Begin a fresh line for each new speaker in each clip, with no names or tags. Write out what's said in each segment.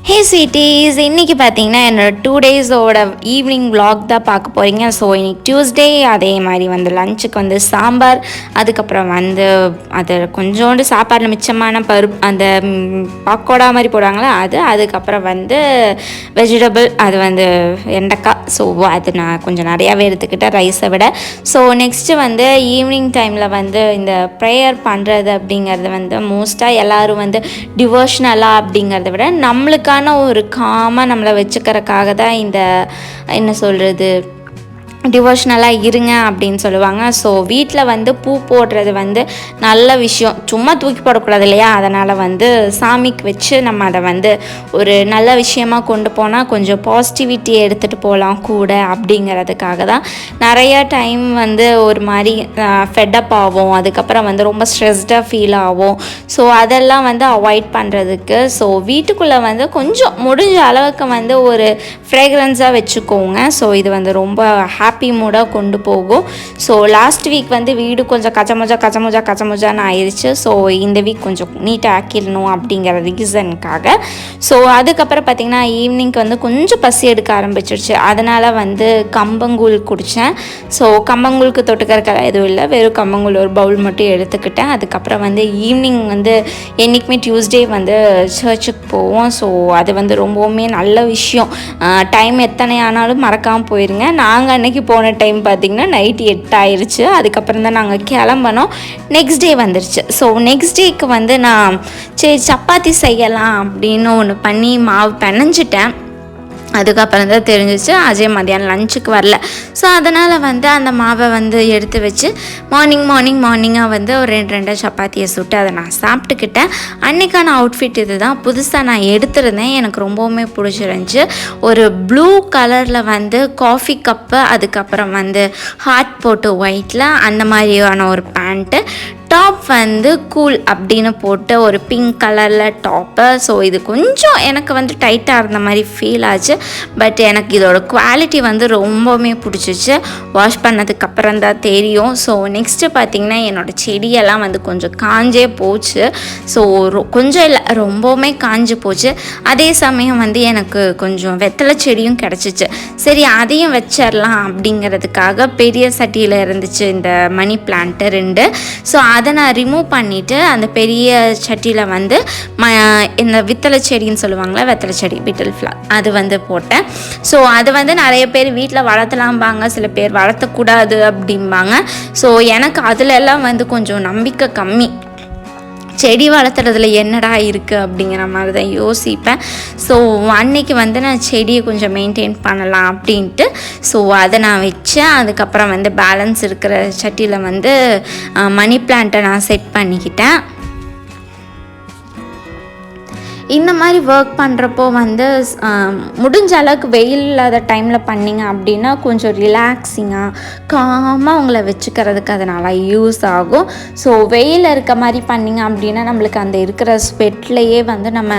ஹே sweeties, இன்றைக்கி பார்த்தீங்கன்னா என்னோடய 2 டேஸோட ஈவினிங் vlog தான் பார்க்க போகிறீங்க. ஸோ இன்றைக்கி டியூஸ்டே, அதே மாதிரி வந்து லஞ்சுக்கு வந்து சாம்பார், அதுக்கப்புறம் வந்து அது கொஞ்சோண்டு சாப்பாடில் மிச்சமான பருப்பு, அந்த பக்கோடா மாதிரி போடுவாங்களே அதுக்கப்புறம் வந்து வெஜிடபிள், அது வந்து வெண்டைக்காய். ஸோ அது நான் கொஞ்சம் நிறையாவே எடுத்துக்கிட்டேன் ரைஸை விட. ஸோ நெக்ஸ்ட்டு வந்து ஈவினிங் டைமில் வந்து இந்த ப்ரேயர் பண்ணுறது அப்படிங்கிறது வந்து மோஸ்ட்டாக எல்லோரும் வந்து டிவோஷ்னலாக அப்படிங்கிறத விட நம்மளுக்கான ஒரு காமாக நம்மளை வச்சுக்கிறதுக்காக தான் இந்த என்ன சொல்கிறது டிவோஷ்னலாக இருங்க அப்படின்னு சொல்லுவாங்க. ஸோ வீட்டில் வந்து பூ போடுறது வந்து நல்ல விஷயம், சும்மா தூக்கி போடக்கூடாது இல்லையா? அதனால் வந்து சாமிக்கு வச்சு நம்ம அதை வந்து ஒரு நல்ல விஷயமாக கொண்டு போனால் கொஞ்சம் பாசிட்டிவிட்டியை எடுத்துகிட்டு போகலாம் கூட அப்படிங்கிறதுக்காக தான். நிறையா டைம் வந்து ஒரு மாதிரி ஃபெட்டப் ஆகும், அதுக்கப்புறம் வந்து ரொம்ப ஸ்ட்ரெஸ்டாக ஃபீல் ஆகும். ஸோ அதெல்லாம் வந்து அவாய்ட் பண்ணுறதுக்கு ஸோ வீட்டுக்குள்ளே வந்து கொஞ்சம் முடிஞ்ச அளவுக்கு வந்து ஒரு ஃப்ரேக்ரன்ஸாக வச்சுக்கோங்க. ஸோ இது வந்து ரொம்ப ஹாப்பி மூடாக கொண்டு போகும். ஸோ லாஸ்ட் வீக் வந்து வீடு கொஞ்சம் கச்சமுஜான்னு ஆயிடுச்சு. ஸோ இந்த வீக் கொஞ்சம் நீட்டாக ஆக்கிடணும் அப்படிங்கிற ரீசனுக்காக. ஸோ அதுக்கப்புறம் பார்த்திங்கன்னா ஈவினிங்க்கு வந்து கொஞ்சம் பசி எடுக்க ஆரம்பிச்சிருச்சு. அதனால் வந்து கம்பங்கூழ் குடித்தேன். ஸோ கம்பங்கூழுக்கு தொட்டுக்கிறதுக்கெல்லாம் எதுவும் இல்லை, வெறும் கம்பங்கூழ் ஒரு பவுல் மட்டும் எடுத்துக்கிட்டேன். அதுக்கப்புறம் வந்து ஈவினிங் வந்து என்றைக்குமே டியூஸ்டே வந்து சர்ச்சுக்கு போவோம். ஸோ அது வந்து ரொம்பவுமே நல்ல விஷயம். டைம் எத்தனை ஆனாலும் மறக்காமல் போயிருங்க. நாங்கள் அன்றைக்கி போன டைம் பார்த்திங்கன்னா நைட்டு 8 ஆயிடுச்சு. அதுக்கப்புறம் தான் நாங்கள் கிளம்பணும். நெக்ஸ்ட் டே வந்துருச்சு. ஸோ நெக்ஸ்ட் டேக்கு வந்து நான் சரி சப்பாத்தி செய்யலாம் அப்படின்னு ஒன்று பண்ணி மாவு பிணைஞ்சிட்டேன். அதுக்கப்புறம் தான் தெரிஞ்சிச்சு அஜய் மதியானம் லஞ்சுக்கு வரல. ஸோ அதனால் வந்து அந்த மாவை வந்து எடுத்து வச்சு மார்னிங்காக வந்து ஒரு 2 சப்பாத்தியை சுட்டு அதை நான் சாப்பிட்டுக்கிட்டேன். அன்றைக்கான அவுட்ஃபிட் இது தான். புதுசாக நான் எடுத்திருந்தேன், எனக்கு ரொம்பவுமே பிடிச்சிருந்துச்சி. ஒரு ப்ளூ கலரில் வந்து காஃபி கப்பு, அதுக்கப்புறம் வந்து ஹார்ட் போட்டு ஒயிட்டில் அந்த மாதிரியான ஒரு பேண்ட்டு, டாப் வந்து கூல் அப்படின்னு போட்டு ஒரு பிங்க் கலரில் டாப்பு. ஸோ இது கொஞ்சம் எனக்கு வந்து டைட்டாக இருந்த மாதிரி ஃபீல் ஆச்சு. பட் எனக்கு இதோட குவாலிட்டி வந்து ரொம்பவுமே பிடிச்சிச்சு. வாஷ் பண்ணதுக்கப்புறம் தான் தெரியும். ஸோ நெக்ஸ்ட்டு பார்த்திங்கன்னா என்னோடய செடியெல்லாம் வந்து கொஞ்சம் காஞ்சே போச்சு. ஸோ கொஞ்சம் இல்லை, ரொம்பவுமே காஞ்சு போச்சு. அதே சமயம் வந்து எனக்கு கொஞ்சம் வெத்தலை செடியும் கிடச்சிச்சு. சரி அதையும் வச்சிடலாம் அப்படிங்கிறதுக்காக பெரிய சட்டியில் இருந்துச்சு இந்த மணி பிளான்ட்டு 2. ஸோ அதை நான் ரிமூவ் பண்ணிவிட்டு அந்த பெரிய சட்டியில் வந்து இந்த வெத்தலை செடின்னு சொல்லுவாங்களே, வெத்தலை செடி, பிட்டில் ஃப்ளவர், அது வந்து போட்டேன். ஸோ அது வந்து நிறைய பேர் வீட்டில் வளர்த்தலாம்பாங்க, சில பேர் வளர்த்தக்கூடாது அப்படிம்பாங்க. ஸோ எனக்கு அதிலெல்லாம் வந்து கொஞ்சம் நம்பிக்கை கம்மி. செடி வளர்த்துறதுல என்னடா இருக்குது அப்படிங்கிற மாதிரி தான் யோசிப்பேன். ஸோ அன்றைக்கி வந்து நான் செடியை கொஞ்சம் மெயின்டைன் பண்ணலாம் அப்படின்ட்டு ஸோ அதை நான் வச்சேன். அதுக்கப்புறம் வந்து பேலன்ஸ் இருக்கிற சட்டியில் வந்து மணி பிளான்ட்டை நான் செட் பண்ணிக்கிட்டேன். இந்த மாதிரி ஒர்க் பண்ணுறப்போ வந்து முடிஞ்ச அளவுக்கு வெயில் இல்லாத டைமில் பண்ணிங்க அப்படின்னா கொஞ்சம் ரிலாக்ஸிங்காக காமாக உங்களை வச்சுக்கிறதுக்கு அதனால் யூஸ் ஆகும். ஸோ வெயில் இருக்க மாதிரி பண்ணிங்க அப்படின்னா நம்மளுக்கு அந்த இருக்கிற ஸ்வெட்லேயே வந்து நம்ம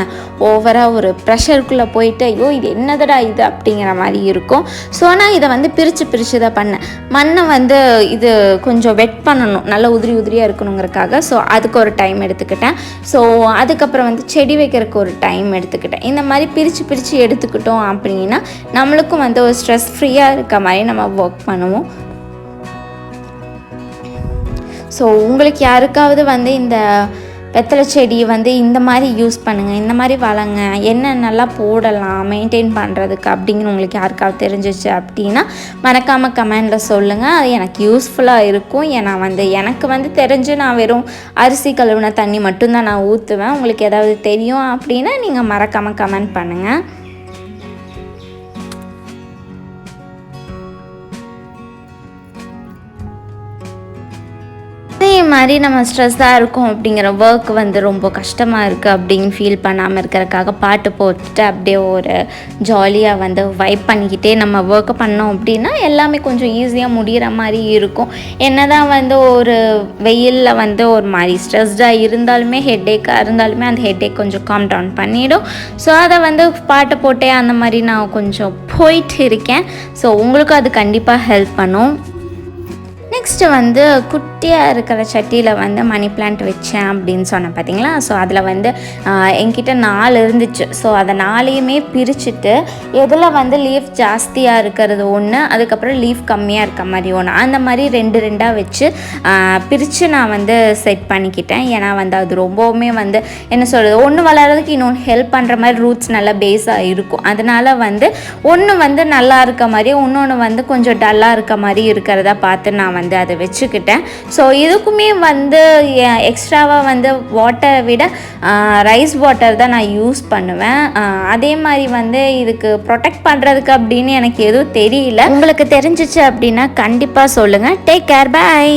ஓவராக ஒரு ப்ரெஷருக்குள்ளே போயிட்டு ஐயோ இது என்னதுடா இது அப்படிங்கிற மாதிரி இருக்கும். ஸோ நான் இதை வந்து பிரித்து தான் பண்ணேன். மண்ணை வந்து இது கொஞ்சம் வெட் பண்ணணும், நல்லா உதிரியாக இருக்கணுங்கிறதுக்காக. ஸோ அதுக்கு ஒரு டைம் எடுத்துக்கிட்டேன். ஸோ அதுக்கப்புறம் வந்து செடி வைக்கிறதுக்கு ஒரு டைம் எடுத்துக்கிட்டேன். இந்த மாதிரி பிரித்து எடுத்துக்கிட்டோம் அப்படின்னா நம்மளுக்கும் வந்து ஒரு ஸ்ட்ரெஸ் ஃப்ரீயாக இருக்க மாதிரி நம்ம ஒர்க் பண்ணுவோம். ஸோ உங்களுக்கு யாருக்காவது வந்து இந்த வெத்தலை செடி வந்து இந்த மாதிரி யூஸ் பண்ணுங்கள், இந்த மாதிரி வளங்க, என்ன நல்லா போடலாம் மெயின்டைன் பண்ணுறதுக்கு அப்படிங்கிற உங்களுக்கு யாருக்காவது தெரிஞ்சிச்சு அப்படின்னா மறக்காமல் கமெண்டில் சொல்லுங்கள். அது எனக்கு யூஸ்ஃபுல்லாக இருக்கும். ஏன்னா வந்து எனக்கு வந்து தெரிஞ்சு நான் வெறும் அரிசி கழுவின தண்ணி மட்டும்தான் நான் ஊற்றுவேன். உங்களுக்கு ஏதாவது தெரியும் அப்படின்னா நீங்கள் மறக்காமல் கமெண்ட் பண்ணுங்கள். அதே மாதிரி நம்ம ஸ்ட்ரெஸ்ஸாக இருக்கும் அப்படிங்கிற ஒர்க் வந்து ரொம்ப கஷ்டமாக இருக்குது அப்படின்னு ஃபீல் பண்ணாமல் இருக்கிறதுக்காக பாட்டு போட்டுட்டு அப்படியே ஒரு ஜாலியாக வந்து வைப் பண்ணிக்கிட்டே நம்ம ஒர்க்கு பண்ணோம் அப்படின்னா எல்லாமே கொஞ்சம் ஈஸியாக முடிகிற மாதிரி இருக்கும். என்ன தான் வந்து ஒரு வெயிலில் வந்து ஒரு மாதிரி ஸ்ட்ரெஸ்டாக இருந்தாலுமே, ஹெட்டேக்காக இருந்தாலுமே அந்த ஹெட்டேக் கொஞ்சம் காம் டவுன் பண்ணிவிடும். ஸோ அதை வந்து பாட்டு போட்டே அந்த மாதிரி நான் கொஞ்சம் போயிட்டு இருக்கேன். ஸோ உங்களுக்கும் அது கண்டிப்பாக ஹெல்ப் பண்ணும். நெக்ஸ்ட்டு வந்து குட்டியாக இருக்கிற சட்டியில் வந்து மணி பிளான்ட் வச்சேன் அப்படின்னு சொன்னேன் பார்த்தீங்களா. ஸோ அதில் வந்து என்கிட்ட 4 இருந்துச்சு. ஸோ அதை 4யுமே பிரிச்சுட்டு எதில் வந்து லீஃப் ஜாஸ்தியாக இருக்கிறது ஒன்று, அதுக்கப்புறம் லீஃப் கம்மியாக இருக்க மாதிரி ஒன்று, அந்த மாதிரி 2 வச்சு பிரித்து நான் வந்து செட் பண்ணிக்கிட்டேன். ஏன்னா வந்து அது ரொம்பவுமே வந்து என்ன சொல்கிறது, ஒன்று வளர்கிறதுக்கு இன்னொன்று ஹெல்ப் பண்ணுற மாதிரி ரூட்ஸ் நல்லா பேஸாக இருக்கும். அதனால் வந்து ஒன்று வந்து நல்லா இருக்க மாதிரி, இன்னொன்று வந்து கொஞ்சம் டல்லாக இருக்க மாதிரி இருக்கிறதா பார்த்து நான் வந்து அதை வச்சுக்கிட்டேன். ஸோ இதுக்குமே வந்து எக்ஸ்ட்ராவாக வந்து வாட்டரை விட ரைஸ் வாட்டர் தான் நான் யூஸ் பண்ணுவேன். அதே மாதிரி வந்து இதுக்கு ப்ரொடெக்ட் பண்ணுறதுக்கு அப்படின்னு எனக்கு எதுவும் தெரியல. உங்களுக்கு தெரிஞ்சிச்சு அப்படின்னா கண்டிப்பாக சொல்லுங்கள். Take care, by.